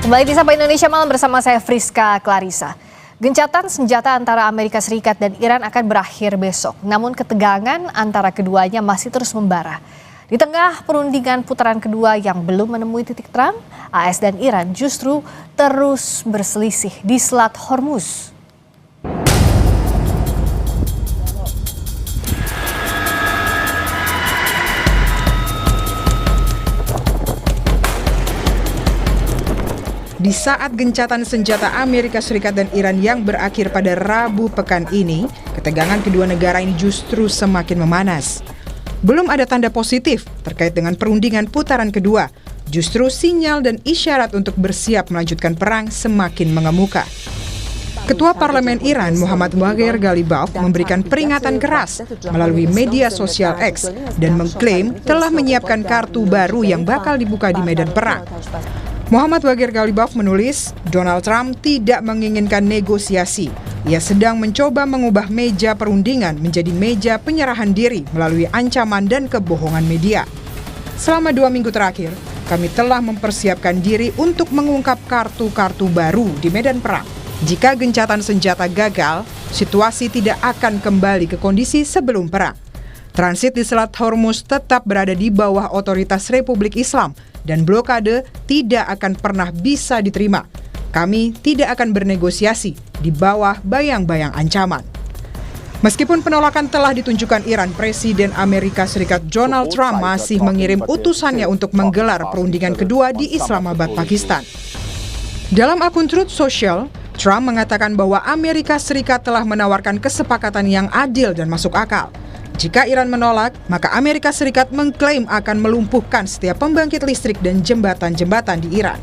Kembali di Sapa Indonesia Malam bersama saya Friska Clarissa. Gencatan senjata antara Amerika Serikat dan Iran akan berakhir besok. Namun ketegangan antara keduanya masih terus membara. Di tengah perundingan putaran kedua yang belum menemui titik terang, AS dan Iran justru terus berselisih di Selat Hormuz. Di saat gencatan senjata Amerika Serikat dan Iran yang berakhir pada Rabu pekan ini, ketegangan kedua negara ini justru semakin memanas. Belum ada tanda positif terkait dengan perundingan putaran kedua. Justru sinyal dan isyarat untuk bersiap melanjutkan perang semakin mengemuka. Ketua Parlemen Iran Muhammad Baghir Ghalibaf memberikan peringatan keras melalui media sosial X dan mengklaim telah menyiapkan kartu baru yang bakal dibuka di medan perang. Muhammad Baghir Ghalibaf menulis, Donald Trump tidak menginginkan negosiasi. Ia sedang mencoba mengubah meja perundingan menjadi meja penyerahan diri melalui ancaman dan kebohongan media. Selama 2 minggu terakhir, kami telah mempersiapkan diri untuk mengungkap kartu-kartu baru di medan perang. Jika gencatan senjata gagal, situasi tidak akan kembali ke kondisi sebelum perang. Transit di Selat Hormuz tetap berada di bawah otoritas Republik Islam dan blokade tidak akan pernah bisa diterima. Kami tidak akan bernegosiasi di bawah bayang-bayang ancaman. Meskipun penolakan telah ditunjukkan Iran, Presiden Amerika Serikat Donald Trump masih mengirim utusannya untuk menggelar perundingan kedua di Islamabad, Pakistan. Dalam akun Truth Social, Trump mengatakan bahwa Amerika Serikat telah menawarkan kesepakatan yang adil dan masuk akal. Jika Iran menolak, maka Amerika Serikat mengklaim akan melumpuhkan setiap pembangkit listrik dan jembatan-jembatan di Iran.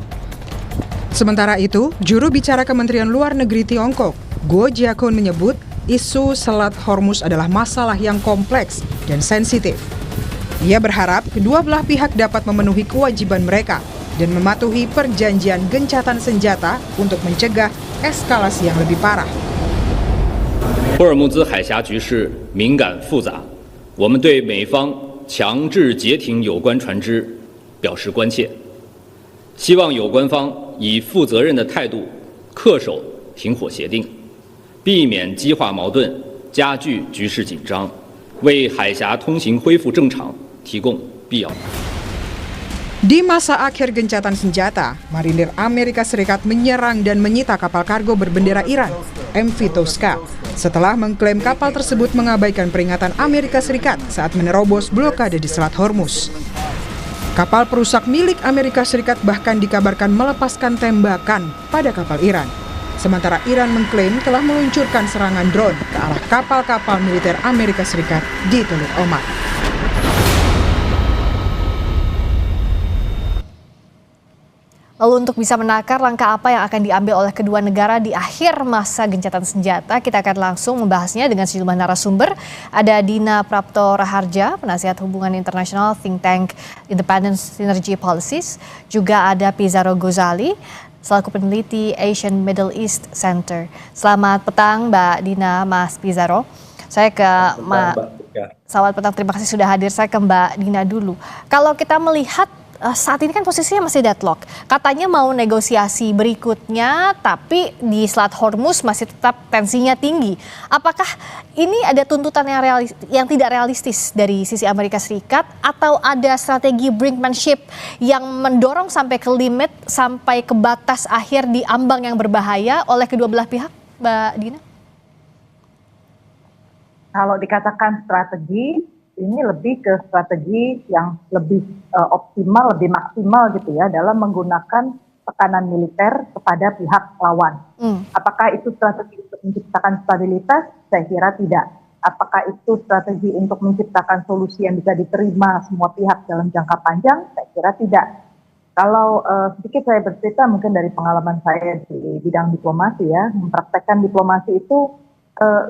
Sementara itu, juru bicara Kementerian Luar Negeri Tiongkok, Guo Jiakun menyebut isu Selat Hormuz adalah masalah yang kompleks dan sensitif. Ia berharap kedua belah pihak dapat memenuhi kewajiban mereka dan mematuhi perjanjian gencatan senjata untuk mencegah eskalasi yang lebih parah. 霍尔木兹海峡局势敏感复杂，我们对美方强制截停有关船只表示关切，希望有关方以负责任的态度恪守停火协定，避免激化矛盾、加剧局势紧张，为海峡通行恢复正常提供必要。 Di masa akhir gencatan senjata, marinir Amerika Serikat menyerang dan menyita kapal kargo berbendera Iran, MV Tosca, setelah mengklaim kapal tersebut mengabaikan peringatan Amerika Serikat saat menerobos blokade di Selat Hormuz. Kapal perusak milik Amerika Serikat bahkan dikabarkan melepaskan tembakan pada kapal Iran. Sementara Iran mengklaim telah meluncurkan serangan drone ke arah kapal-kapal militer Amerika Serikat di Teluk Oman. Lalu untuk bisa menakar langkah apa yang akan diambil oleh kedua negara di akhir masa gencatan senjata, kita akan langsung membahasnya dengan sejumlah narasumber. Ada Dina Prapto Raharja, penasihat hubungan internasional think tank Independent Synergy Policies. Juga ada Pizarro Gozali, selaku peneliti Asian Middle East Center. Selamat petang Mbak Dina, Mas Pizarro. Saya ke Selamat petang, terima kasih sudah hadir. Saya ke Mbak Dina dulu. Kalau kita melihat saat ini kan posisinya masih deadlock. Katanya mau negosiasi berikutnya, tapi di Selat Hormuz masih tetap tensinya tinggi. Apakah ini ada tuntutan yang tidak realistis dari sisi Amerika Serikat, atau ada strategi brinkmanship yang mendorong sampai ke limit, sampai ke batas akhir di ambang yang berbahaya oleh kedua belah pihak, Mbak Dina? Kalau dikatakan strategi, ini lebih ke strategi yang lebih optimal, lebih maksimal gitu ya, dalam menggunakan tekanan militer kepada pihak lawan. Apakah itu strategi untuk menciptakan stabilitas? Saya kira tidak. Apakah itu strategi untuk menciptakan solusi yang bisa diterima semua pihak dalam jangka panjang? Saya kira tidak. Kalau sedikit saya bercerita mungkin dari pengalaman saya di bidang diplomasi ya, mempraktekkan diplomasi itu,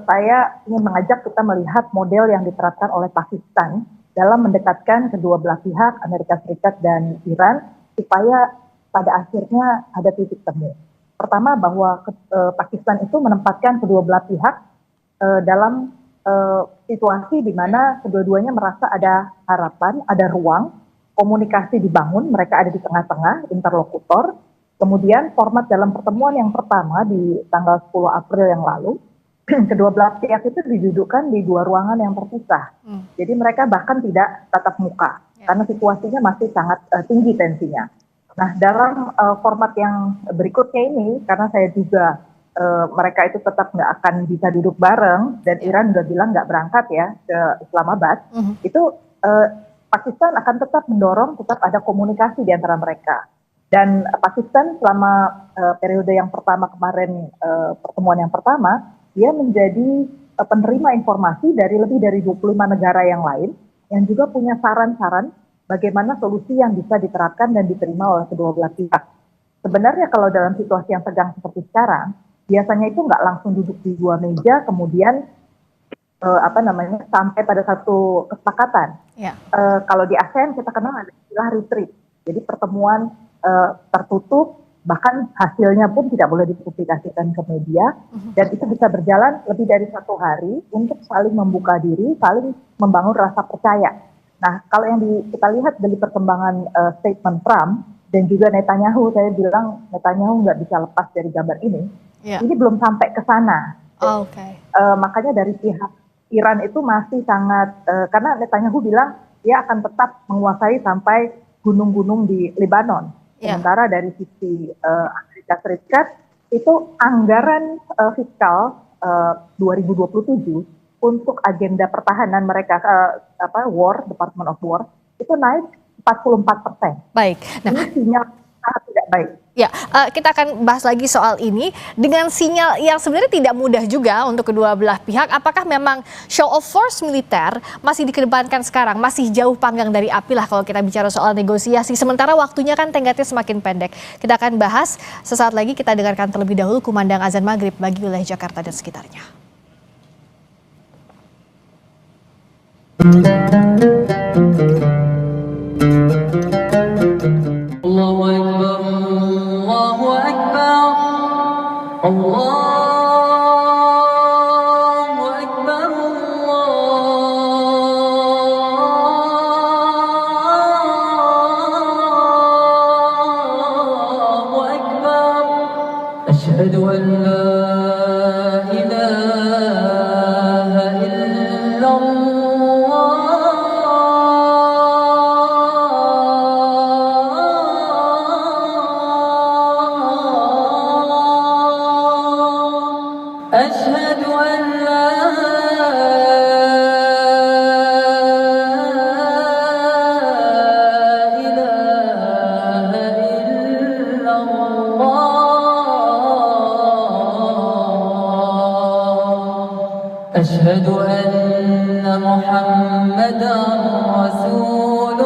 saya ingin mengajak kita melihat model yang diterapkan oleh Pakistan dalam mendekatkan kedua belah pihak, Amerika Serikat dan Iran, supaya pada akhirnya ada titik temu. Pertama, bahwa Pakistan itu menempatkan kedua belah pihak dalam situasi di mana kedua-duanya merasa ada harapan, ada ruang, komunikasi dibangun, mereka ada di tengah-tengah, interlokutor, Kemudian format dalam pertemuan yang pertama di tanggal 10 April yang lalu, kedua belah pihak itu didudukkan di dua ruangan yang terpisah. Jadi mereka bahkan tidak tatap muka karena situasinya masih sangat tinggi tensinya. Nah, dalam format yang berikutnya ini, karena saya juga mereka itu tetap nggak akan bisa duduk bareng dan Iran udah bilang nggak berangkat ya ke Islamabad, itu Pakistan akan tetap mendorong tetap ada komunikasi di antara mereka. Dan Pakistan selama periode yang pertama kemarin, pertemuan yang pertama, dia menjadi penerima informasi dari lebih dari 25 negara yang lain yang juga punya saran-saran bagaimana solusi yang bisa diterapkan dan diterima oleh kedua belah pihak. Sebenarnya kalau dalam situasi yang tegang seperti sekarang, biasanya itu nggak langsung duduk di dua meja, kemudian sampai pada satu kesepakatan. Kalau di ASEAN kita kenal ada istilah retreat, jadi pertemuan tertutup, bahkan hasilnya pun tidak boleh dipublikasikan ke media, dan itu bisa berjalan lebih dari 1 hari untuk saling membuka diri, saling membangun rasa percaya. Nah, kalau yang kita lihat dari perkembangan statement Trump dan juga Netanyahu, saya bilang Netanyahu nggak bisa lepas dari gambar ini. Ini belum sampai ke sana. Makanya dari pihak Iran itu masih sangat, karena Netanyahu bilang dia akan tetap menguasai sampai gunung-gunung di Lebanon. Sementara dari sisi Amerika Serikat itu anggaran fiskal 2027 untuk agenda pertahanan mereka, Department of War, itu naik 44%. Baik. Nah, ini sinyal sangat tidak baik. Ya, kita akan bahas lagi soal ini dengan sinyal yang sebenarnya tidak mudah juga untuk kedua belah pihak. Apakah memang show of force militer masih dikedepankan sekarang? Masih jauh panggang dari api lah kalau kita bicara soal negosiasi. Sementara waktunya kan tenggatnya semakin pendek. Kita akan bahas sesaat lagi. Kita dengarkan terlebih dahulu kumandang azan maghrib bagi wilayah Jakarta dan sekitarnya. Allahu Akbar, Allahu Akbar, Allahu Akbar, Allahu Akbar. Asyhadu an la ilaha illallah. أشهد أن لا إله إلا الله أشهد أن محمدا رسول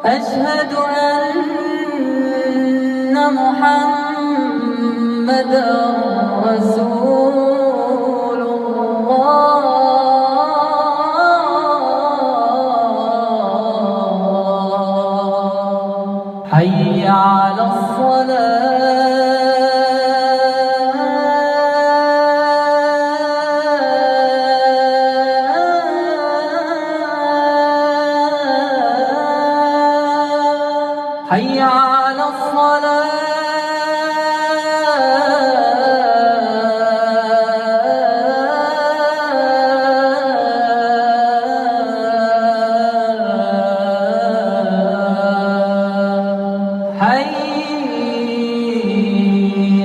أشهد أن محمدا رسول الله حي على الصلاة حي على الصلاة حي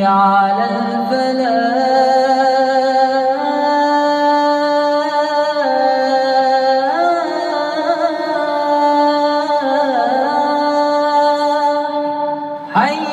على الفلاح حي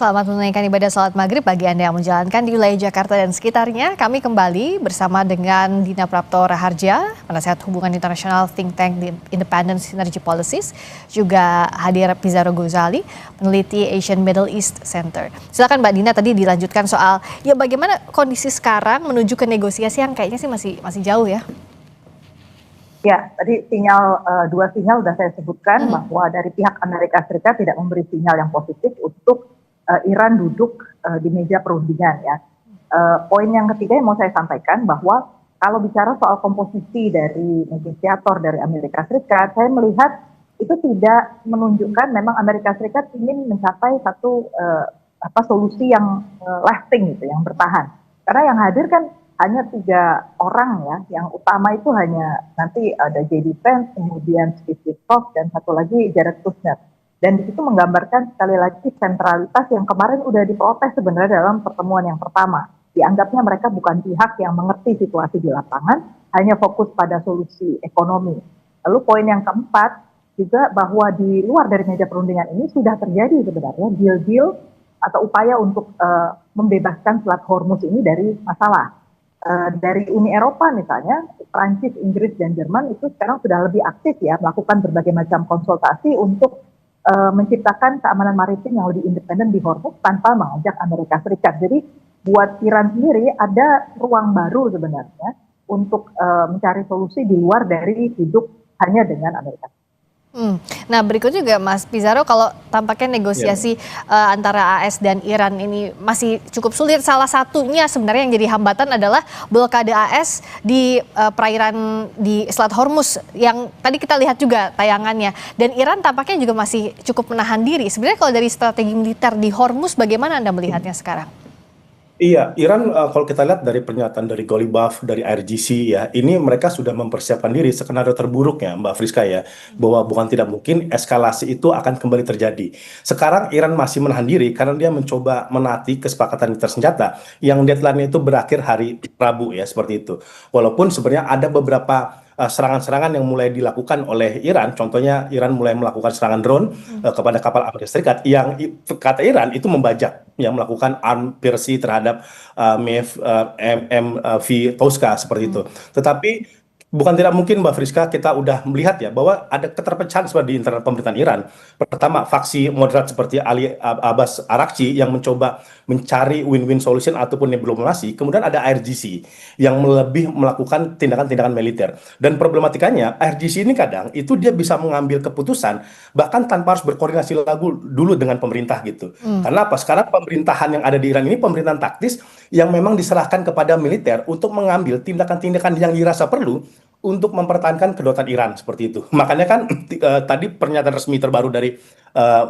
Selamat menunaikan ibadah salat maghrib bagi Anda yang menjalankan di wilayah Jakarta dan sekitarnya. Kami kembali bersama dengan Dina Prapto Raharja, penasehat hubungan internasional think tank di Independent Synergy Policies, juga hadir Pizarro Ghazali, peneliti Asian Middle East Center. Silakan Mbak Dina, tadi dilanjutkan soal ya bagaimana kondisi sekarang menuju ke negosiasi yang kayaknya sih masih jauh ya. Ya, tadi dua sinyal sudah saya sebutkan bahwa dari pihak Amerika Serikat tidak memberi sinyal yang positif untuk Iran duduk di meja perundingan ya. Poin yang ketiga yang mau saya sampaikan bahwa kalau bicara soal komposisi dari negosiator dari Amerika Serikat, saya melihat itu tidak menunjukkan memang Amerika Serikat ingin mencapai satu solusi yang lasting gitu, yang bertahan. Karena yang hadir kan hanya 3 orang ya, yang utama itu hanya nanti ada J.D. Vance, kemudian Steve Witkoff, dan satu lagi Jared Kushner. Dan di situ menggambarkan sekali lagi sentralitas yang kemarin udah diprotes sebenarnya dalam pertemuan yang pertama. Dianggapnya mereka bukan pihak yang mengerti situasi di lapangan, hanya fokus pada solusi ekonomi. Lalu poin yang keempat juga bahwa di luar dari meja perundingan ini sudah terjadi sebenarnya deal-deal atau upaya untuk membebaskan Selat Hormuz ini dari masalah. Dari Uni Eropa misalnya, Prancis, Inggris, dan Jerman itu sekarang sudah lebih aktif ya melakukan berbagai macam konsultasi untuk menciptakan keamanan maritim yang lebih independen di Hormuz tanpa mengajak Amerika Serikat. Jadi buat Iran sendiri ada ruang baru sebenarnya untuk mencari solusi di luar dari hidup hanya dengan Amerika Serikat. Nah berikut juga Mas Pizarro, kalau tampaknya negosiasi antara AS dan Iran ini masih cukup sulit. Salah satunya sebenarnya yang jadi hambatan adalah blokade AS di perairan di Selat Hormuz yang tadi kita lihat juga tayangannya. Dan Iran tampaknya juga masih cukup menahan diri. Sebenarnya kalau dari strategi militer di Hormuz, bagaimana Anda melihatnya sekarang? Iya, Iran kalau kita lihat dari pernyataan dari Golibaf, dari IRGC ya, ini mereka sudah mempersiapkan diri skenario terburuk ya Mbak Friska ya, bahwa bukan tidak mungkin eskalasi itu akan kembali terjadi. Sekarang Iran masih menahan diri karena dia mencoba menaati kesepakatan militer senjata yang deadline-nya itu berakhir hari Rabu ya, seperti itu. Walaupun sebenarnya ada beberapa serangan-serangan yang mulai dilakukan oleh Iran, contohnya Iran mulai melakukan serangan drone kepada kapal Amerika Serikat yang kata Iran itu membajak, yang melakukan arm piercy terhadap MV Tosca seperti itu. Tetapi bukan tidak mungkin Mbak Friska, kita udah melihat ya bahwa ada keterpecahan di internal pemerintahan Iran. Pertama, faksi moderat seperti Ali Abbas Araghchi yang mencoba mencari win-win solution ataupun diplomasi. Kemudian ada IRGC yang lebih melakukan tindakan-tindakan militer. Dan problematikanya IRGC ini kadang itu dia bisa mengambil keputusan bahkan tanpa harus berkoordinasi dulu dengan pemerintah gitu. Karena apa? Sekarang pemerintahan yang ada di Iran ini pemerintahan taktis yang memang diserahkan kepada militer untuk mengambil tindakan-tindakan yang dirasa perlu untuk mempertahankan kedaulatan Iran seperti itu. Makanya kan tadi pernyataan resmi terbaru dari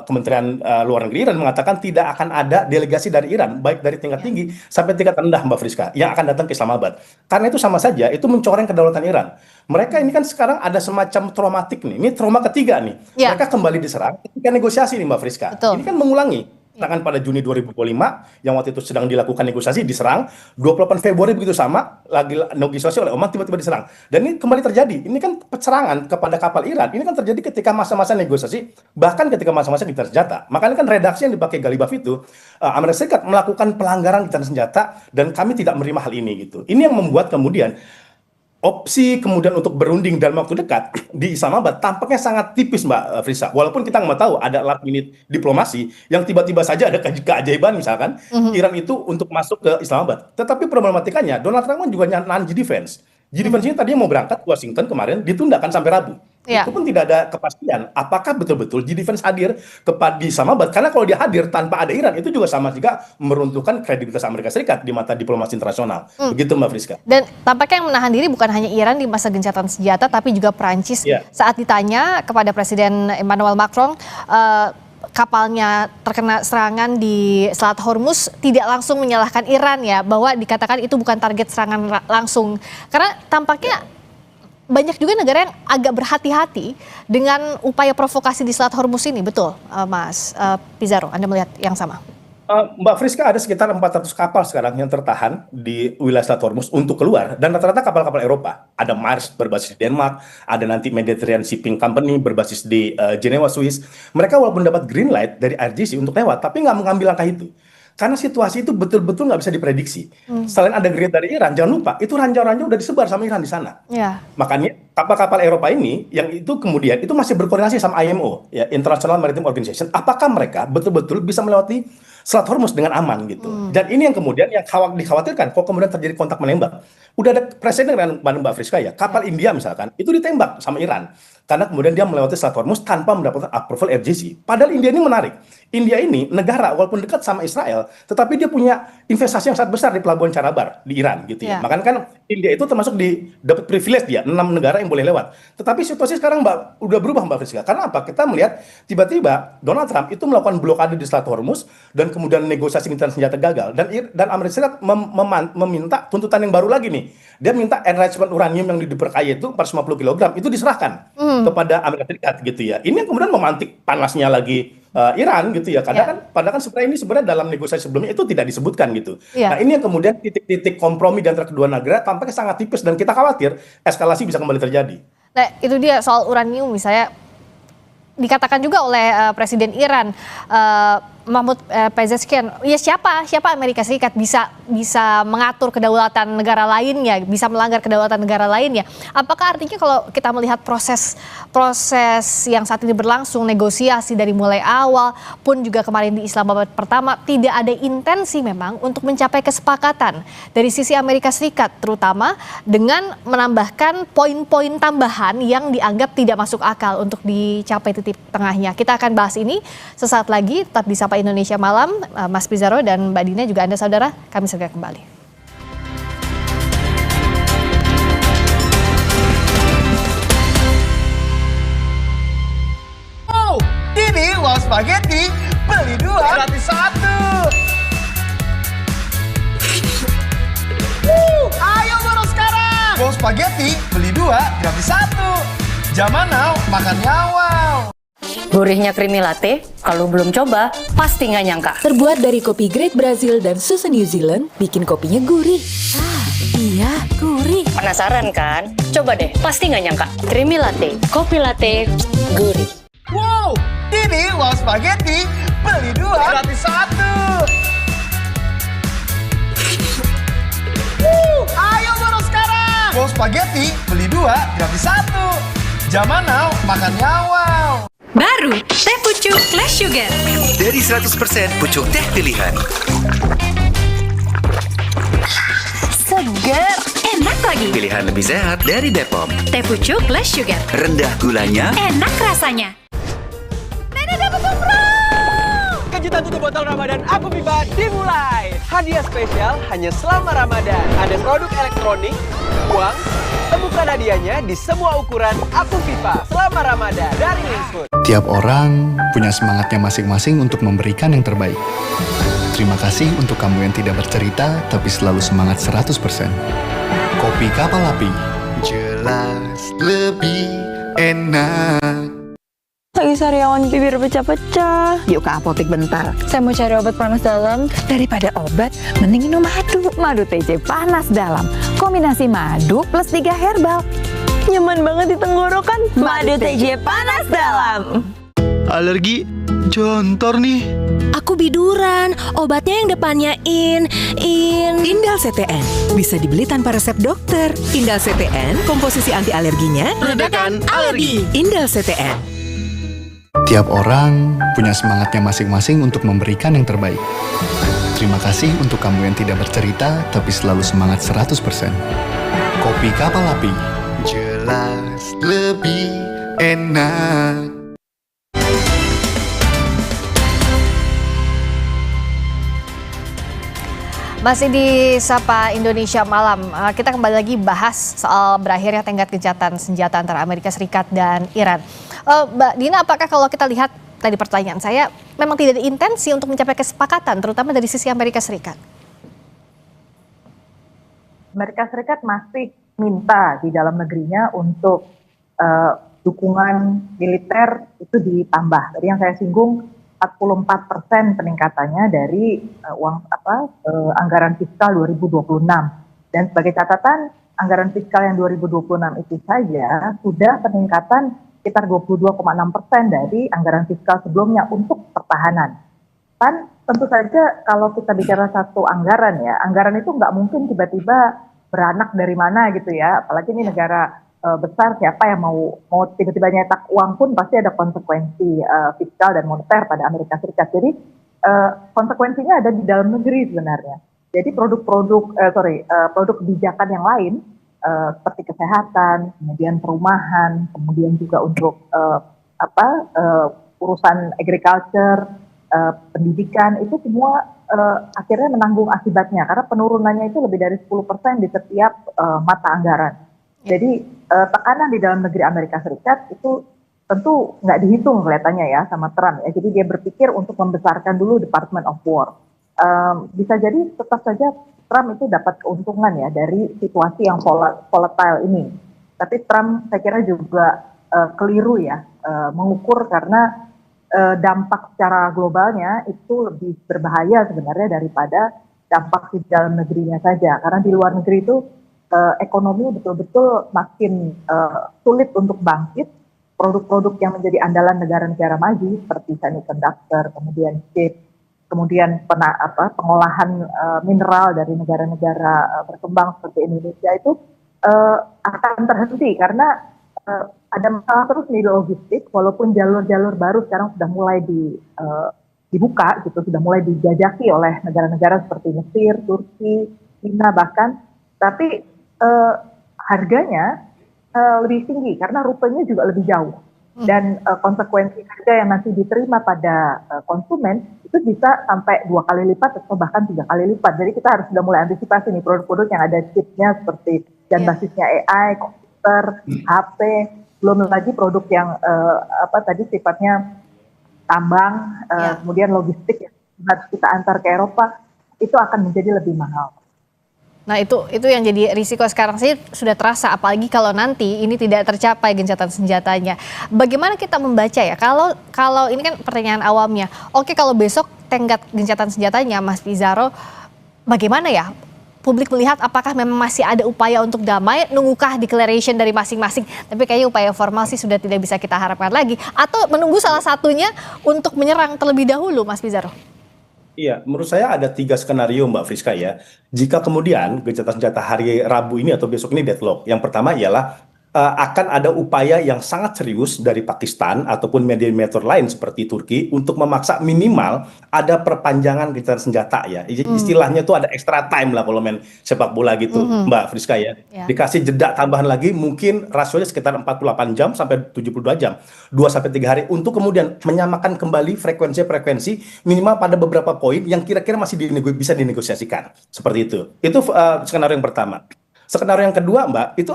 Kementerian Luar Negeri Iran mengatakan tidak akan ada delegasi dari Iran, baik dari tingkat tinggi sampai tingkat rendah Mbak Friska, yang akan datang ke Islamabad. Karena itu sama saja, itu mencoreng kedaulatan Iran. Mereka ini kan sekarang ada semacam traumatik nih, ini trauma ketiga nih. Ya. Mereka kembali diserang ketika negosiasi nih Mbak Friska. Betul. Ini kan mengulangi. Serangan pada Juni 2025 yang waktu itu sedang dilakukan negosiasi diserang, 28 Februari begitu sama lagi negosiasi oleh Oman tiba-tiba diserang. Dan ini kembali terjadi. Ini kan serangan kepada kapal Iran. Ini kan terjadi ketika masa-masa negosiasi, bahkan ketika masa-masa militer senjata. Makanya kan redaksi yang dipakai Galibaf itu Amerika Serikat melakukan pelanggaran militer senjata dan kami tidak menerima hal ini gitu. Ini yang membuat kemudian opsi kemudian untuk berunding dalam waktu dekat di Islamabad tampaknya sangat tipis Mbak Frisa. Walaupun kita nggak tahu ada last minute diplomasi yang tiba-tiba saja ada keajaiban misalkan Iran itu untuk masuk ke Islamabad. Tetapi problematikanya Donald Trump kan juga nahan J.D. Vance. J.D. Vance ini tadinya mau berangkat ke Washington kemarin ditundakan sampai Rabu. Ya. Itu pun tidak ada kepastian apakah betul-betul J.D. Vance hadir di Islamabad, karena kalau dia hadir tanpa ada Iran itu juga sama juga meruntuhkan kredibilitas Amerika Serikat di mata diplomasi internasional. Begitu Mbak Friska. Dan tampaknya yang menahan diri bukan hanya Iran di masa gencatan senjata tapi juga Prancis. Saat ditanya kepada Presiden Emmanuel Macron kapalnya terkena serangan di Selat Hormuz tidak langsung menyalahkan Iran ya, bahwa dikatakan itu bukan target serangan langsung. Karena tampaknya banyak juga negara yang agak berhati-hati dengan upaya provokasi di Selat Hormuz ini, betul Mas Pizarro? Anda melihat yang sama? Mbak Friska, ada sekitar 400 kapal sekarang yang tertahan di wilayah Selat Hormuz untuk keluar, dan rata-rata kapal-kapal Eropa. Ada Maersk berbasis di Denmark, ada nanti Mediterranean Shipping Company berbasis di Jenewa, Swiss. Mereka walaupun dapat green light dari IRGC untuk lewat, tapi nggak mengambil langkah itu. Karena situasi itu betul-betul nggak bisa diprediksi. Selain ada green dari Iran, jangan lupa, itu ranjau-ranjau udah disebar sama Iran di sana. Ya. Makanya kapal-kapal Eropa ini yang itu kemudian itu masih berkoordinasi sama IMO, ya International Maritime Organization. Apakah mereka betul-betul bisa melewati Selat Hormuz dengan aman gitu? Dan ini yang kemudian yang dikhawatirkan kalau kemudian terjadi kontak menembak. Udah ada presiden dengan Mbak Friska ya, kapal India misalkan itu ditembak sama Iran karena kemudian dia melewati Selat Hormuz tanpa mendapatkan approval RGC. Padahal India ini menarik. India ini negara walaupun dekat sama Israel, tetapi dia punya investasi yang sangat besar di pelabuhan Carabar di Iran gitu ya. Ya. Makanya kan India itu termasuk dapat privilege dia 6 negara yang boleh lewat. Tetapi situasi sekarang udah berubah Mbak Friska. Karena apa? Kita melihat tiba-tiba Donald Trump itu melakukan blokade di Selat Hormuz dan kemudian negosiasi gencatan senjata gagal, dan Amerika Serikat meminta tuntutan yang baru lagi nih. Dia minta enrichment uranium yang diperkaya itu 450 kg itu diserahkan kepada Amerika Serikat gitu ya. Ini yang kemudian memantik panasnya lagi Iran gitu ya. Padahal kan sebenarnya ini dalam negosiasi sebelumnya itu tidak disebutkan gitu. Ya. Nah, ini yang kemudian titik-titik kompromi di antara kedua negara tampaknya sangat tipis dan kita khawatir eskalasi bisa kembali terjadi. Nah, itu dia soal uranium misalnya dikatakan juga oleh Presiden Iran Mahmoud Pezeshkian, ya siapa Amerika Serikat bisa mengatur kedaulatan negara lainnya, bisa melanggar kedaulatan negara lainnya. Apakah artinya kalau kita melihat proses yang saat ini berlangsung, negosiasi dari mulai awal pun juga kemarin di Islamabad pertama, tidak ada intensi memang untuk mencapai kesepakatan dari sisi Amerika Serikat, terutama dengan menambahkan poin-poin tambahan yang dianggap tidak masuk akal untuk dicapai titik tengahnya. Kita akan bahas ini sesaat lagi, tetap di Sapa Indonesia Malam. Mas Pizarro dan Mbak Dina, juga Anda saudara, kami segera kembali. Oh, ini Wow Spaghetti beli 2 gratis 1. Ayo buru sekarang. Wow Spaghetti beli 2 gratis 1. Zaman now, makannya wow. Gurihnya creamy latte, kalau belum coba, pasti nggak nyangka. Terbuat dari kopi Great Brazil dan susu New Zealand, bikin kopinya gurih. Iya, gurih. Penasaran kan? Coba deh, pasti nggak nyangka. Creamy latte, kopi latte, gurih. Wow, ini Wow Spaghetti beli 2 gratis 1. Ayo buru sekarang. Wow Spaghetti beli 2 gratis 1. Zaman now, makannya wow. Baru, teh pucuk Less Sugar. Dari 100% pucuk teh pilihan. Seger, enak lagi. Pilihan lebih sehat dari Bepom. Teh pucuk Less Sugar. Rendah gulanya, Enak rasanya. Nenek dapat umroh. Kejutan tutup botol Ramadan Aku Pipa dimulai. Hadiah spesial hanya selama Ramadan. Ada produk elektronik, uang, temukan hadiahnya di semua ukuran Aku Pipa selama Ramadan dari Winsfood. Tiap orang punya semangatnya masing-masing untuk memberikan yang terbaik. Terima kasih untuk kamu yang tidak bercerita, tapi selalu semangat 100%. Kopi Kapal Api. Jelas lebih enak. Lagi sariawan bibir pecah-pecah. Yuk ke apotek bentar. Saya mau cari obat panas dalam. Daripada obat, mending minum madu. Madu TJ panas dalam. Kombinasi madu plus 3 herbal. Nyaman banget di tenggorokan. Madu TJ panas dalam. Alergi jontor nih. Aku biduran, obatnya yang depannya Indal CTN bisa dibeli tanpa resep dokter. Indal CTN, komposisi anti alerginya Redakan alergi. Indal CTN. Tiap orang punya semangatnya masing-masing untuk memberikan yang terbaik. Terima kasih untuk kamu yang tidak bercerita, tapi selalu semangat 100%. Kopi Kapal Api. Jelas lebih enak. Masih di Sapa Indonesia Malam, kita kembali lagi bahas soal berakhirnya tenggat gencatan senjata antara Amerika Serikat dan Iran. Mbak Dina, apakah kalau kita lihat tadi pertanyaan saya, memang tidak ada intensi untuk mencapai kesepakatan, terutama dari sisi Amerika Serikat? Amerika Serikat masih minta di dalam negerinya untuk dukungan militer itu ditambah. Tadi yang saya singgung, 44% peningkatannya dari anggaran fiskal 2026. Dan sebagai catatan, anggaran fiskal yang 2026 itu saja sudah peningkatan sekitar 22,6% dari anggaran fiskal sebelumnya untuk pertahanan. Kan tentu saja kalau kita bicara satu anggaran ya, anggaran itu nggak mungkin tiba-tiba beranak dari mana gitu ya, apalagi ini negara besar, siapa yang mau tiba-tiba nyetak uang pun pasti ada konsekuensi fiskal dan moneter pada Amerika Serikat. Jadi konsekuensinya ada di dalam negeri sebenarnya. Jadi produk kebijakan yang lain seperti kesehatan, kemudian perumahan, kemudian juga untuk urusan agriculture, pendidikan, itu semua akhirnya menanggung akibatnya karena penurunannya itu lebih dari 10% di setiap mata anggaran. Jadi tekanan di dalam negeri Amerika Serikat itu tentu nggak dihitung kelihatannya ya sama Trump ya. Jadi dia berpikir untuk membesarkan dulu Department of War. Bisa jadi tetap saja Trump itu dapat keuntungan ya dari situasi yang volatile ini. Tapi Trump saya kira juga keliru ya mengukur karena dampak secara globalnya itu lebih berbahaya sebenarnya daripada dampak di dalam negerinya saja. Karena di luar negeri itu ekonomi betul-betul makin sulit untuk bangkit. Produk-produk yang menjadi andalan negara-negara maju seperti semiconductor, kemudian chip, kemudian pengolahan mineral dari negara-negara berkembang seperti Indonesia itu akan terhenti karena ada masalah terus di logistik, walaupun jalur-jalur baru sekarang sudah mulai dibuka gitu, sudah mulai dijajaki oleh negara-negara seperti Mesir, Turki, China bahkan, tapi harganya lebih tinggi karena rutenya juga lebih jauh. Dan konsekuensi harga yang nanti diterima pada konsumen itu bisa sampai 2 kali lipat atau bahkan 3 kali lipat. Jadi kita harus sudah mulai antisipasi nih produk-produk yang ada chipnya seperti dan basisnya AI, komputer, HP, belum lagi produk yang tadi sifatnya tambang, kemudian logistik yang harus kita antar ke Eropa, itu akan menjadi lebih mahal. Nah itu yang jadi risiko sekarang sih sudah terasa, apalagi kalau nanti ini tidak tercapai gencatan senjatanya. Bagaimana kita membaca ya? Kalau ini kan pertanyaan awamnya. Oke, kalau besok tenggat gencatan senjatanya, Mas Pizarro, bagaimana ya? Publik melihat apakah memang masih ada upaya untuk damai, nungukah declaration dari masing-masing? Tapi kayaknya upaya formal sih sudah tidak bisa kita harapkan lagi. Atau menunggu salah satunya untuk menyerang terlebih dahulu, Mas Pizarro? Iya, menurut saya ada 3 skenario Mbak Friska ya. Jika kemudian gencatan senjata hari Rabu ini atau besok ini deadlock. Yang pertama ialah akan ada upaya yang sangat serius dari Pakistan ataupun media-media lain seperti Turki untuk memaksa minimal ada perpanjangan gencatan senjata ya. Istilahnya itu ada extra time lah kalau main sepak bola gitu, Mbak Friska ya. Dikasih jeda tambahan lagi mungkin rasionya sekitar 48 jam sampai 72 jam. 2-3 hari untuk kemudian menyamakan kembali frekuensi minimal pada beberapa poin yang kira-kira masih bisa dinegosiasikan. Seperti itu. Itu skenario yang pertama. Skenario yang kedua, Mbak, itu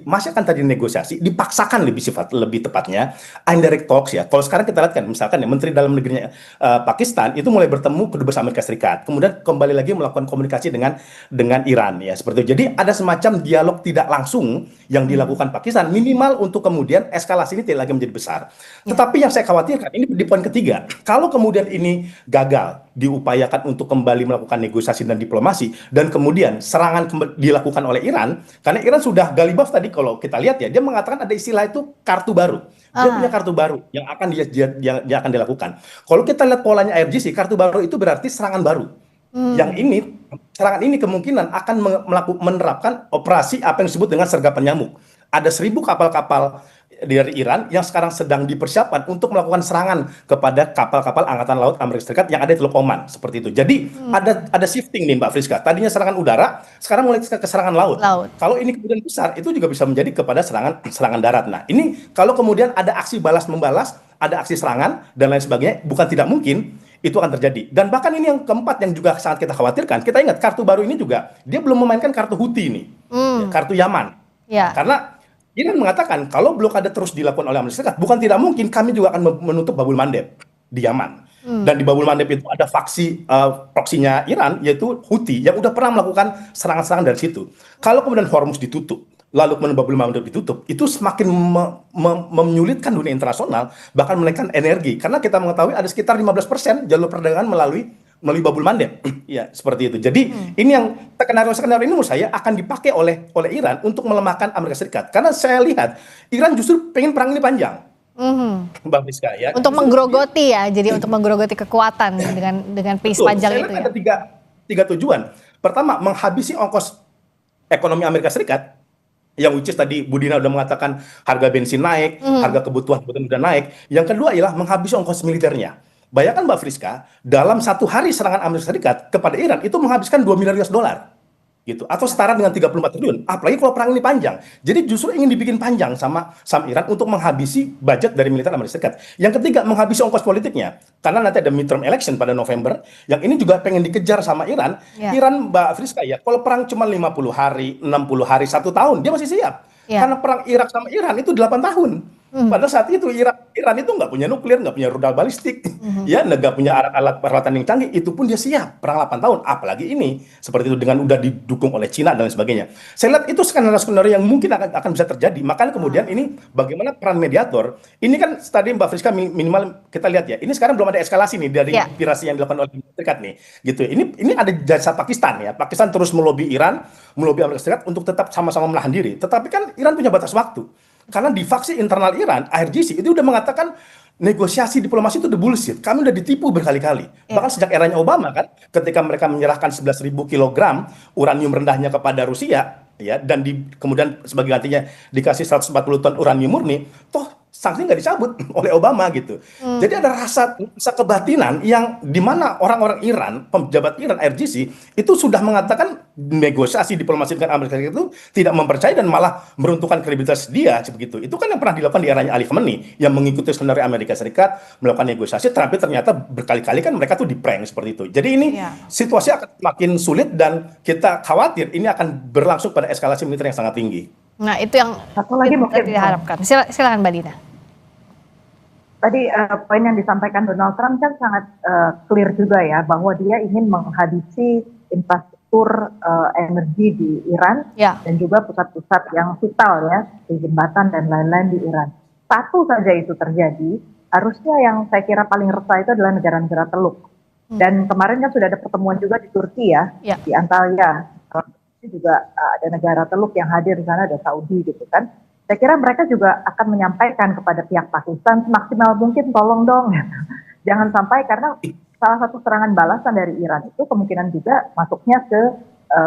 masih akan terjadi negosiasi, dipaksakan lebih tepatnya, indirect talks ya. Kalau sekarang kita lihat kan, misalkan ya, Menteri Dalam Negerinya Pakistan itu mulai bertemu kedubes Amerika Serikat, kemudian kembali lagi melakukan komunikasi dengan Iran ya, seperti itu. Jadi ada semacam dialog tidak langsung yang dilakukan Pakistan, minimal untuk kemudian eskalasi ini tidak lagi menjadi besar. Tetapi yang saya khawatirkan, ini di poin ketiga, kalau kemudian ini gagal, diupayakan untuk kembali melakukan negosiasi dan diplomasi, dan kemudian serangan dilakukan oleh Iran, karena Iran sudah galibaf tadi kalau kita lihat ya, dia mengatakan ada istilah itu kartu baru. Dia punya kartu baru yang akan dia akan dilakukan. Kalau kita lihat polanya IRGC, kartu baru itu berarti serangan baru. Yang serangan ini kemungkinan akan menerapkan operasi apa yang disebut dengan sergapan nyamuk. Ada 1.000 kapal-kapal dari Iran yang sekarang sedang dipersiapkan untuk melakukan serangan kepada kapal-kapal Angkatan Laut Amerika Serikat yang ada di Teluk Oman, seperti itu. Jadi ada shifting nih Mbak Friska. Tadinya serangan udara, sekarang mulai ke serangan laut. Kalau ini kemudian besar, itu juga bisa menjadi kepada serangan darat. Nah, ini kalau kemudian ada aksi balas membalas, ada aksi serangan dan lain sebagainya, bukan tidak mungkin itu akan terjadi. Dan bahkan ini yang keempat yang juga sangat kita khawatirkan. Kita ingat kartu baru ini juga dia belum memainkan kartu Houthi ini, kartu Yaman. Karena Iran mengatakan kalau blokade terus dilakukan oleh Amerika Serikat, bukan tidak mungkin kami juga akan menutup Babul Mandeb di Yaman. Dan di Babul Mandeb itu ada faksi proksinya Iran, yaitu Houthi, yang udah pernah melakukan serangan-serangan dari situ. Kalau kemudian Hormuz ditutup, lalu kemudian bubble mandate ditutup, itu semakin menyulitkan dunia internasional, bahkan menaikkan energi. Karena kita mengetahui ada sekitar 15% jalur perdagangan melalui bubble mandate. Ya, seperti itu. Jadi ini yang skenario ini menurut saya akan dipakai oleh Iran untuk melemahkan Amerika Serikat. Karena saya lihat Iran justru pengen perang ini panjang. Mbak Friska, ya. Untuk menggerogoti ya, jadi untuk menggerogoti kekuatan dengan pace panjang itu. Ada tiga tujuan. Pertama, menghabisi ongkos ekonomi Amerika Serikat, yang which is tadi Budina udah mengatakan harga bensin naik, harga kebutuhan udah naik. Yang kedua ialah menghabisi ongkos militernya. Bayangkan Mbak Friska, dalam satu hari serangan Amerika Serikat kepada Iran itu menghabiskan 2 miliar US dollar. Gitu, atau setara dengan 34 triliun, apalagi kalau perang ini panjang. Jadi justru ingin dibikin panjang sama Iran untuk menghabisi budget dari militer Amerika Serikat. Yang ketiga, menghabisi ongkos politiknya. Karena nanti ada midterm election pada November, yang ini juga pengen dikejar sama Iran. Iran, Mbak Friska, ya, kalau perang cuma 50 hari, 60 hari, 1 tahun, dia masih siap. Karena perang Irak sama Iran itu 8 tahun. Pada saat itu Iran itu nggak punya nuklir, nggak punya rudal balistik, ya, nggak punya alat peralatan yang canggih, itu pun dia siap perang 8 tahun. Apalagi ini seperti itu dengan udah didukung oleh Cina dan lain sebagainya. Saya lihat itu skenario yang mungkin akan bisa terjadi. Makanya kemudian ini bagaimana peran mediator. Ini kan tadi Mbak Friska minimal kita lihat ya. Ini sekarang belum ada eskalasi nih dari inspirasi yang dilakukan oleh Amerika Serikat nih. Gitu. Ini ada jasa Pakistan ya. Pakistan terus melobi Iran, melobi Amerika Serikat untuk tetap sama-sama menahan diri. Tetapi kan Iran punya batas waktu. Karena di faksi internal Iran, IRGC itu udah mengatakan negosiasi diplomasi itu udah bullshit. Kami udah ditipu berkali-kali. Bahkan sejak eranya Obama kan, ketika mereka menyerahkan 11.000 kilogram uranium rendahnya kepada Rusia, ya, dan kemudian sebagai gantinya dikasih 140 ton uranium murni, toh sanksi nggak dicabut oleh Obama gitu. Jadi ada rasa kebatinan yang dimana orang-orang Iran, pejabat Iran, IRGC itu sudah mengatakan negosiasi diplomasi dengan Amerika Serikat itu tidak mempercayai dan malah meruntuhkan kredibilitas dia begitu. Itu kan yang pernah dilakukan di eranya Ali Khamenei yang mengikuti skenario Amerika Serikat melakukan negosiasi, tapi ternyata berkali-kali kan mereka tuh di-prank seperti itu. Jadi ini situasi akan makin sulit dan kita khawatir ini akan berlangsung pada eskalasi militer yang sangat tinggi. Nah, itu yang satu lagi mungkin diharapkan. Silakan Mbak Dina. Tadi poin yang disampaikan Donald Trump kan sangat clear juga ya, bahwa dia ingin menghabisi infrastruktur energi di Iran dan juga pusat-pusat yang vital ya, di jembatan dan lain-lain di Iran. Satu saja itu terjadi, harusnya yang saya kira paling resah itu adalah negara-negara Teluk. Dan kemarin kan sudah ada pertemuan juga di Turki ya, di Antalya. Juga ada negara Teluk yang hadir di sana, ada Saudi gitu kan. Saya kira mereka juga akan menyampaikan kepada pihak Pakistan semaksimal mungkin tolong dong, jangan sampai, karena salah satu serangan balasan dari Iran itu kemungkinan juga masuknya ke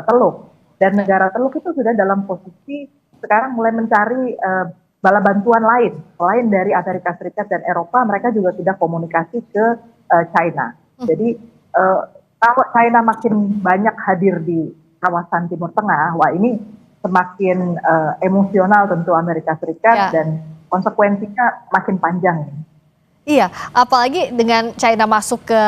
Teluk, dan negara Teluk itu sudah dalam posisi sekarang mulai mencari bala bantuan lain selain dari Amerika Serikat dan Eropa. Mereka juga sudah komunikasi ke China. Jadi kalau China makin banyak hadir di kawasan Timur Tengah, wah ini semakin emosional tentu Amerika Serikat dan konsekuensinya makin panjang. Iya, apalagi dengan China masuk ke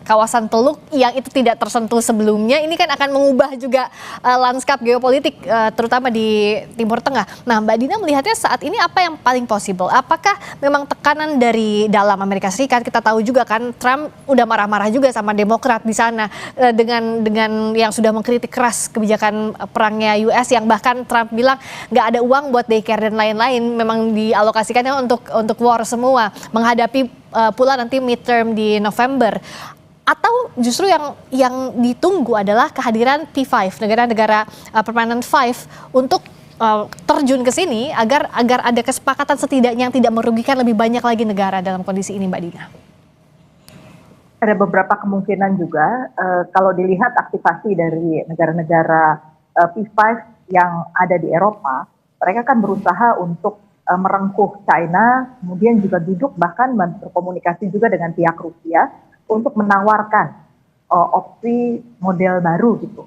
kawasan Teluk yang itu tidak tersentuh sebelumnya, ini kan akan mengubah juga lanskap geopolitik terutama di Timur Tengah. Nah, Mbak Dina melihatnya saat ini apa yang paling possible? Apakah memang tekanan dari dalam Amerika Serikat? Kita tahu juga kan Trump udah marah-marah juga sama Demokrat di sana dengan yang sudah mengkritik keras kebijakan perangnya US, yang bahkan Trump bilang nggak ada uang buat daycare dan lain-lain, memang dialokasikannya untuk war semua, menghadapi pula nanti midterm di November. Atau justru yang ditunggu adalah kehadiran P5, negara-negara permanent 5 untuk terjun ke sini agar ada kesepakatan setidaknya yang tidak merugikan lebih banyak lagi negara dalam kondisi ini, Mbak Dina. Ada beberapa kemungkinan juga kalau dilihat aktivasi dari negara-negara P5 yang ada di Eropa, mereka kan berusaha untuk merengkuh China, kemudian juga duduk bahkan berkomunikasi juga dengan pihak Rusia untuk menawarkan opsi model baru gitu.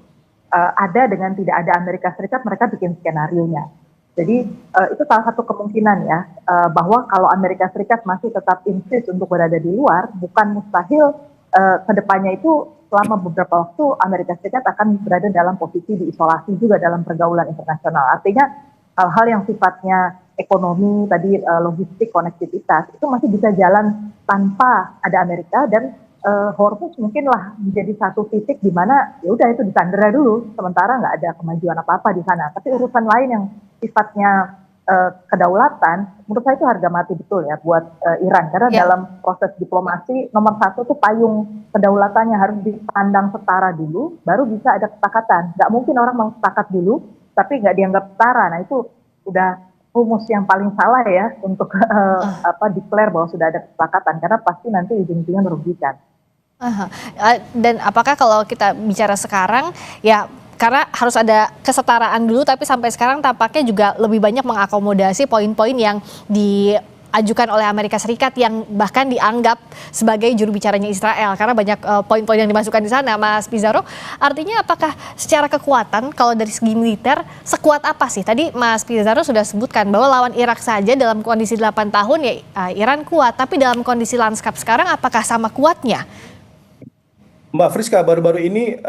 Ada dengan tidak ada Amerika Serikat, mereka bikin skenario-nya. Jadi itu salah satu kemungkinan ya, bahwa kalau Amerika Serikat masih tetap insist untuk berada di luar, bukan mustahil kedepannya itu selama beberapa waktu Amerika Serikat akan berada dalam posisi diisolasi juga dalam pergaulan internasional. Artinya hal-hal yang sifatnya ekonomi, tadi logistik, konektivitas, itu masih bisa jalan tanpa ada Amerika, dan Hormuz mungkinlah menjadi satu titik di mana ya udah itu disandera dulu, sementara nggak ada kemajuan apa-apa di sana. Tapi urusan lain yang sifatnya kedaulatan, menurut saya itu harga mati betul ya buat Iran, karena dalam proses diplomasi nomor satu tuh payung kedaulatannya harus dipandang setara dulu, baru bisa ada kesepakatan. Nggak mungkin orang mau sepakat dulu, tapi nggak dianggap setara. Nah itu udah rumus yang paling salah ya untuk declare bahwa sudah ada kesepakatan, karena pasti nanti ujung-ujungnya merugikan. Dan apakah kalau kita bicara sekarang ya karena harus ada kesetaraan dulu, tapi sampai sekarang tampaknya juga lebih banyak mengakomodasi poin-poin yang diajukan oleh Amerika Serikat yang bahkan dianggap sebagai juru bicaranya Israel karena banyak poin-poin yang dimasukkan di sana, Mas Pizarro. Artinya apakah secara kekuatan kalau dari segi militer sekuat apa sih? Tadi Mas Pizarro sudah sebutkan bahwa lawan Irak saja dalam kondisi 8 tahun ya Iran kuat, tapi dalam kondisi lanskap sekarang apakah sama kuatnya? Mbak Friska, baru-baru ini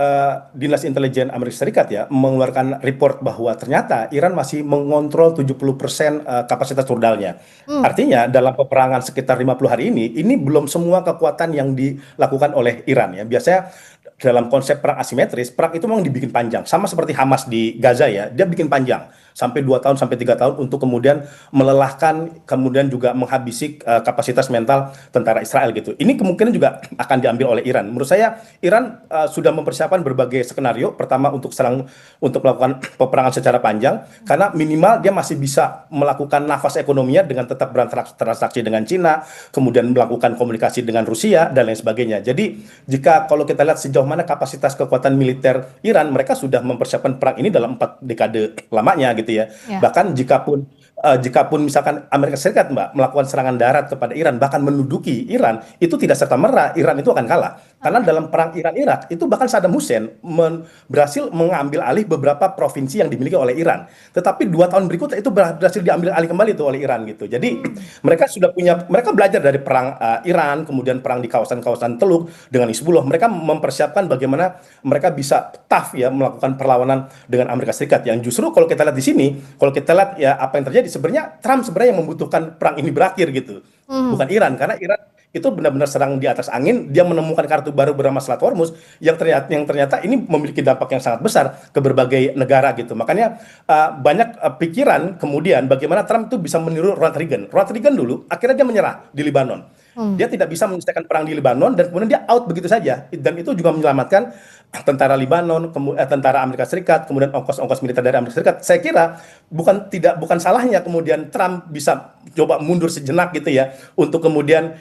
Dinas Intelijen Amerika Serikat ya mengeluarkan report bahwa ternyata Iran masih mengontrol 70% kapasitas rudalnya. Artinya dalam peperangan sekitar 50 hari ini belum semua kekuatan yang dilakukan oleh Iran ya. Biasanya dalam konsep perang asimetris, perang itu memang dibikin panjang. Sama seperti Hamas di Gaza ya, dia bikin panjang. Sampai 2 tahun, sampai 3 tahun untuk kemudian melelahkan, kemudian juga menghabisi kapasitas mental tentara Israel gitu. Ini kemungkinan juga akan diambil oleh Iran. Menurut saya, Iran sudah mempersiapkan berbagai skenario. Pertama untuk melakukan peperangan secara panjang, karena minimal dia masih bisa melakukan nafas ekonominya dengan tetap bertransaksi dengan Cina, kemudian melakukan komunikasi dengan Rusia, dan lain sebagainya. Jadi, kalau kita lihat sejauh mana kapasitas kekuatan militer Iran, mereka sudah mempersiapkan perang ini dalam 4 dekade lamanya gitu ya. Bahkan jikapun misalkan Amerika Serikat melakukan serangan darat kepada Iran, bahkan menduduki Iran, itu tidak serta-merta Iran itu akan kalah. Karena dalam perang Iran-Irak itu bahkan Saddam Hussein berhasil mengambil alih beberapa provinsi yang dimiliki oleh Iran. Tetapi 2 tahun berikutnya itu berhasil diambil alih kembali tuh oleh Iran gitu. Jadi mereka belajar dari perang Iran, kemudian perang di kawasan-kawasan Teluk dengan Hizbullah. Mereka mempersiapkan bagaimana mereka bisa tough ya melakukan perlawanan dengan Amerika Serikat. Yang justru kalau kita lihat di sini, kalau kita lihat ya apa yang terjadi, sebenarnya Trump sebenarnya yang membutuhkan perang ini berakhir gitu. Bukan Iran, karena Iran itu benar-benar serang di atas angin. Dia menemukan kartu baru bernama Selat Hormuz yang ternyata ini memiliki dampak yang sangat besar ke berbagai negara gitu. Makanya banyak pikiran kemudian bagaimana Trump itu bisa meniru Ronald Reagan. Ronald Reagan dulu akhirnya dia menyerah di Lebanon. Dia tidak bisa menyelesaikan perang di Lebanon dan kemudian dia out begitu saja. Dan itu juga menyelamatkan tentara Lebanon, tentara Amerika Serikat, kemudian ongkos-ongkos militer dari Amerika Serikat. Saya kira bukan salahnya kemudian Trump bisa coba mundur sejenak gitu ya untuk kemudian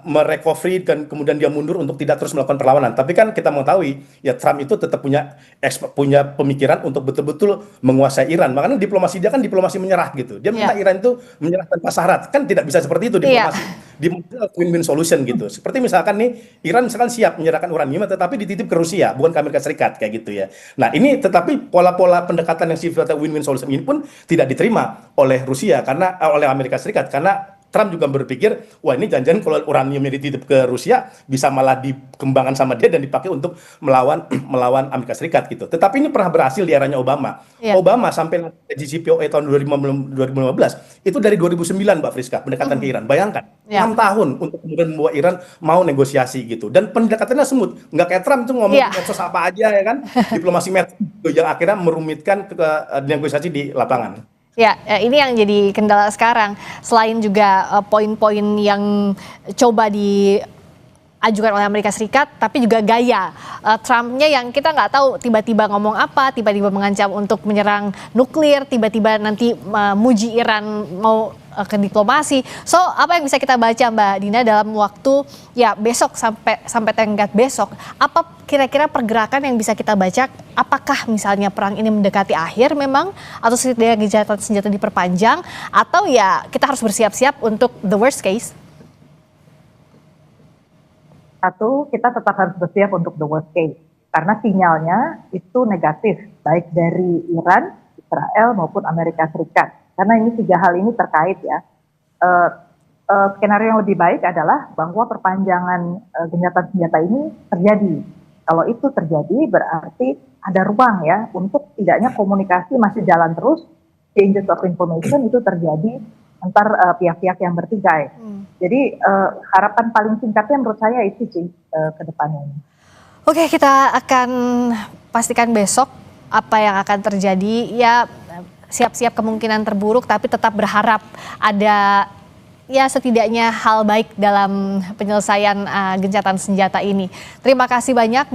merecovery dan kemudian dia mundur untuk tidak terus melakukan perlawanan. Tapi kan kita mengetahui ya Trump itu tetap punya pemikiran untuk betul-betul menguasai Iran. Makanya diplomasi dia kan diplomasi menyerah gitu. Dia minta Iran itu menyerah tanpa syarat. Kan tidak bisa seperti itu diplomasi. Di win-win solution gitu. Seperti misalkan nih Iran misalkan siap menyerahkan uranium tetapi dititip ke Rusia bukan ke Amerika Serikat kayak gitu ya. Nah ini tetapi pola-pola pendekatan yang sifatnya win-win solution ini pun tidak diterima oleh Rusia karena oleh Amerika Serikat karena Trump juga berpikir, wah ini jangan-jangan kalau uraniumnya dititip ke Rusia bisa malah dikembangkan sama dia dan dipakai untuk melawan Amerika Serikat gitu. Tetapi ini pernah berhasil di eranya Obama. Obama sampai JCPOA tahun 2015 itu dari 2009 Mbak Friska pendekatan ke Iran. Bayangkan 6 tahun untuk kemudian membawa Iran mau negosiasi gitu. Dan pendekatannya smooth, nggak kayak Trump tuh ngomong medsos apa aja ya kan, diplomasi medsos yang akhirnya merumitkan ke negosiasi di lapangan. Ya, ini yang jadi kendala sekarang. Selain juga poin-poin yang coba diajukan oleh Amerika Serikat, tapi juga gaya Trump-nya yang kita nggak tahu tiba-tiba ngomong apa, tiba-tiba mengancam untuk menyerang nuklir, tiba-tiba nanti memuji Iran mau ke diplomasi. So, apa yang bisa kita baca Mbak Dina dalam waktu ya besok sampai tenggat besok? Apa kira-kira pergerakan yang bisa kita baca? Apakah misalnya perang ini mendekati akhir memang atau setidaknya gencatan senjata diperpanjang atau ya kita harus bersiap-siap untuk the worst case? Satu, kita tetap harus bersiap untuk the worst case karena sinyalnya itu negatif baik dari Iran, Israel maupun Amerika Serikat. Karena ini 3 hal ini terkait ya. Skenario yang lebih baik adalah bahwa perpanjangan gencatan senjata ini terjadi. Kalau itu terjadi berarti ada ruang ya untuk tidaknya komunikasi masih jalan terus, changes of information itu terjadi antar pihak-pihak yang bertikai. Jadi harapan paling singkatnya menurut saya itu sih ke depannya. Oke, kita akan pastikan besok apa yang akan terjadi. Ya, siap-siap kemungkinan terburuk, tapi tetap berharap ada ya setidaknya hal baik dalam penyelesaian gencatan senjata ini. Terima kasih banyak.